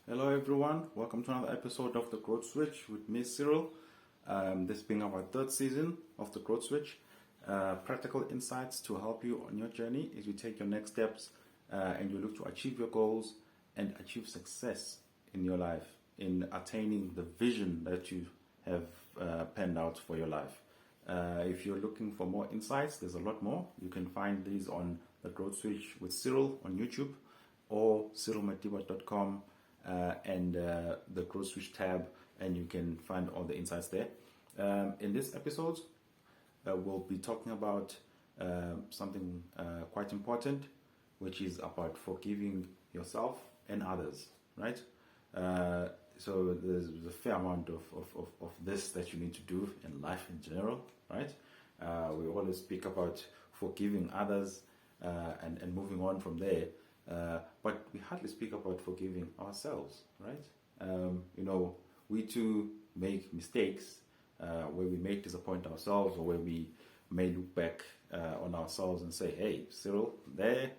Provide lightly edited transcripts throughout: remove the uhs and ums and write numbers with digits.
Hello everyone, welcome to another episode of The Growth Switch with me, Cyril. This being our third season of The Growth Switch. Practical insights to help you on your journey as you take your next steps and you look to achieve your goals and achieve success in your life, in attaining the vision that you have penned out for your life. If you're looking for more insights, there's a lot more. You can find these on The Growth Switch with Cyril on YouTube or cyrilmatiba.com and the Growth Switch tab, and you can find all the insights there. In this episode, we'll be talking about something quite important, which is about forgiving yourself and others, right? So there's a fair amount of this that you need to do in life in general, right? We always speak about forgiving others and moving on from there. But we hardly speak about forgiving ourselves, right? We too make mistakes where we may disappoint ourselves, or where we may look back on ourselves and say, hey, Cyril, there,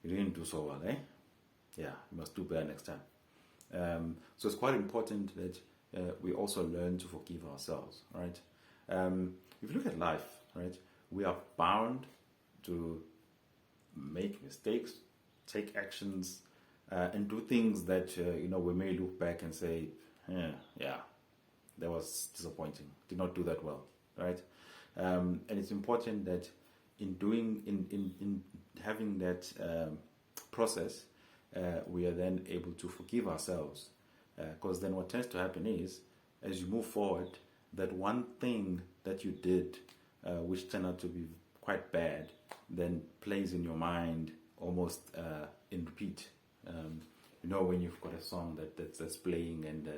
you didn't do so well, eh? Yeah, you must do better next time. So it's quite important that we also learn to forgive ourselves, right? If you look at life, right, we are bound to make mistakes, take actions, and do things that we may look back and say, yeah, that was disappointing. Did not do that well, right? And it's important that in having that process, we are then able to forgive ourselves, because then what tends to happen is, as you move forward, that one thing that you did, which turned out to be quite bad, then plays in your mind almost in repeat. When you've got a song that's playing and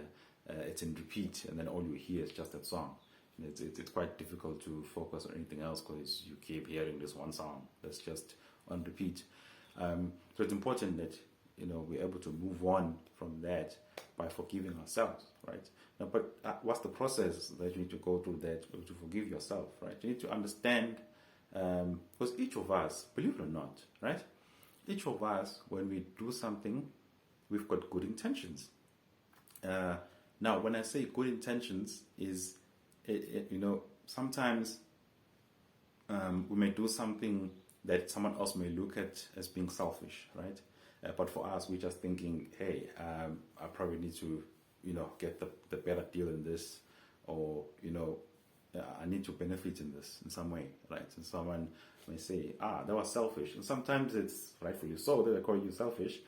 it's in repeat, and then all you hear is just that song. It's quite difficult to focus on anything else because you keep hearing this one song that's just on repeat. So it's important that we're able to move on from that by forgiving ourselves, right? Now, but what's the process that you need to go through that to forgive yourself, right? You need to understand, because each of us, believe it or not, right? Each of us, when we do something, we've got good intentions. Now, when I say good intentions, is sometimes we may do something that someone else may look at as being selfish, right? But for us, we're just thinking, hey, I probably need to, get the better deal in this, or I need to benefit in this in some way, right? And someone may say, that was selfish. And sometimes it's rightfully so that they call you selfish,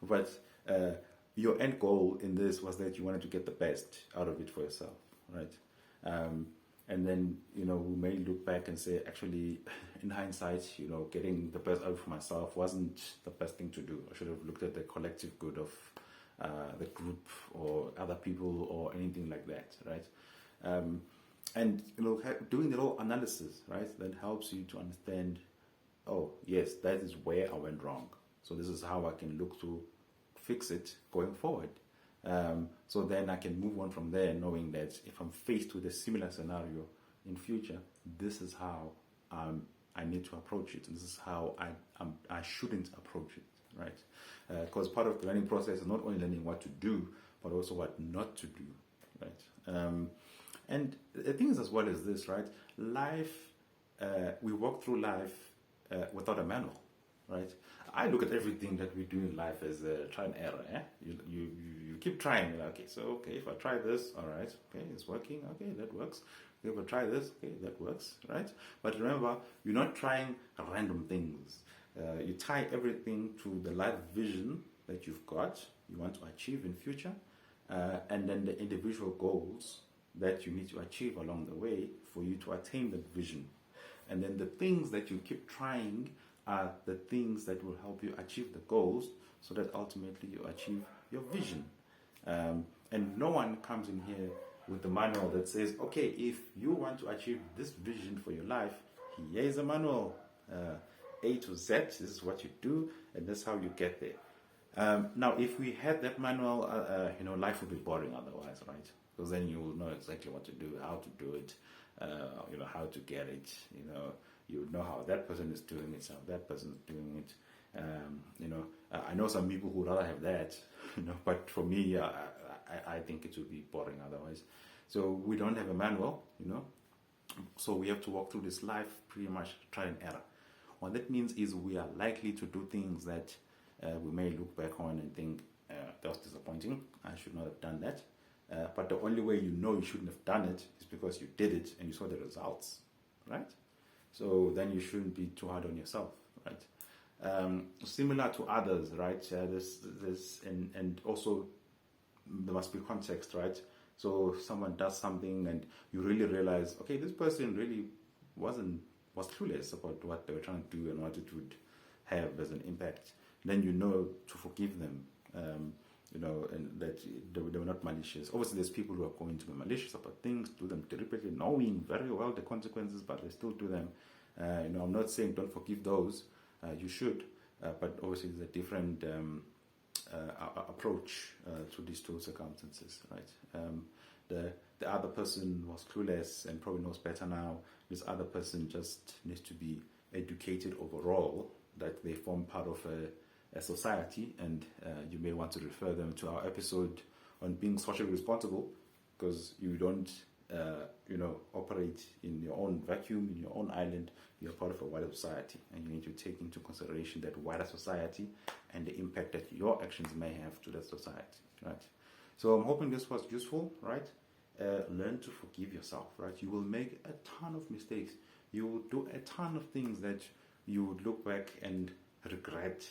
but your end goal in this was that you wanted to get the best out of it for yourself, right? And then, we may look back and say, actually, in hindsight, getting the best out of myself wasn't the best thing to do. I should have looked at the collective good of the group or other people or anything like that, right? And doing the whole analysis, right, that helps you to understand, oh yes, that is where I went wrong. So this is how I can look to fix it going forward. So then I can move on from there, knowing that if I'm faced with a similar scenario in future, this is how I need to approach it. And this is how I shouldn't approach it, right? Because part of the learning process is not only learning what to do, but also what not to do, right? And the thing is, as well as this, right? Life, we walk through life without a manual, right? I look at everything that we do in life as a try and error. You keep trying. You're like, okay, if I try this, all right, okay, it's working. Okay, that works. If I try this, okay, that works, right? But remember, you're not trying random things. You tie everything to the life vision that you've got, you want to achieve in future, and then the individual goals that you need to achieve along the way for you to attain that vision. And then the things that you keep trying are the things that will help you achieve the goals, so that ultimately you achieve your vision. And no one comes in here with the manual that says, okay, if you want to achieve this vision for your life, here is a manual, A to Z, this is what you do, and that's how you get there. Now, if we had that manual, life would be boring otherwise, right? Because then you will know exactly what to do, how to do it, how to get it. You would know how that person is doing it, how that person is doing it, I know some people who would rather have that, but for me, I think it would be boring otherwise. So we don't have a manual, so we have to walk through this life pretty much try and error. What that means is we are likely to do things that we may look back on and think, that was disappointing, I should not have done that. But the only way you shouldn't have done it is because you did it and you saw the results, right? So then you shouldn't be too hard on yourself, right? Similar to others, right? And also there must be context, right? So someone does something and you really realize, okay, this person really was clueless about what they were trying to do and what it would have as an impact. Then to forgive them, and that they were not malicious. Obviously, there's people who are going to be malicious about things, do them deliberately, knowing very well the consequences, but they still do them. I'm not saying don't forgive those. You should, but obviously there's a different approach to these two circumstances, right? The other person was clueless and probably knows better now. This other person just needs to be educated overall that they form part of a society, and you may want to refer them to our episode on being socially responsible, because you don't operate in your own vacuum, in your own island. You're part of a wider society, and you need to take into consideration that wider society and the impact that your actions may have to that society, right? So I'm hoping this was useful, right? Learn to forgive yourself, right? You will make a ton of mistakes. You will do a ton of things that you would look back and regret,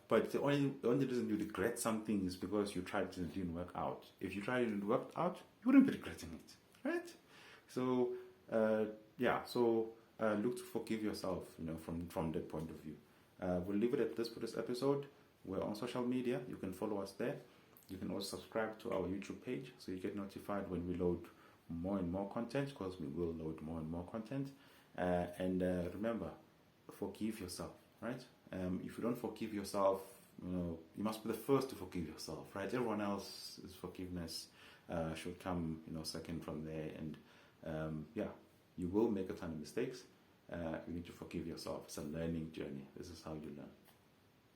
but the only reason you regret something is because you tried and it didn't work out. If you tried and it didn't work out, you wouldn't be regretting it, right? So, look to forgive yourself, from that point of view. We'll leave it at this for this episode. We're on social media. You can follow us there. You can also subscribe to our YouTube page so you get notified when we load more and more content, because we will load more and more content. And remember, forgive yourself, right? If you don't forgive yourself, you must be the first to forgive yourself, right? Everyone else's forgiveness should come, second from there. And you will make a ton of mistakes. You need to forgive yourself. It's a learning journey. This is how you learn.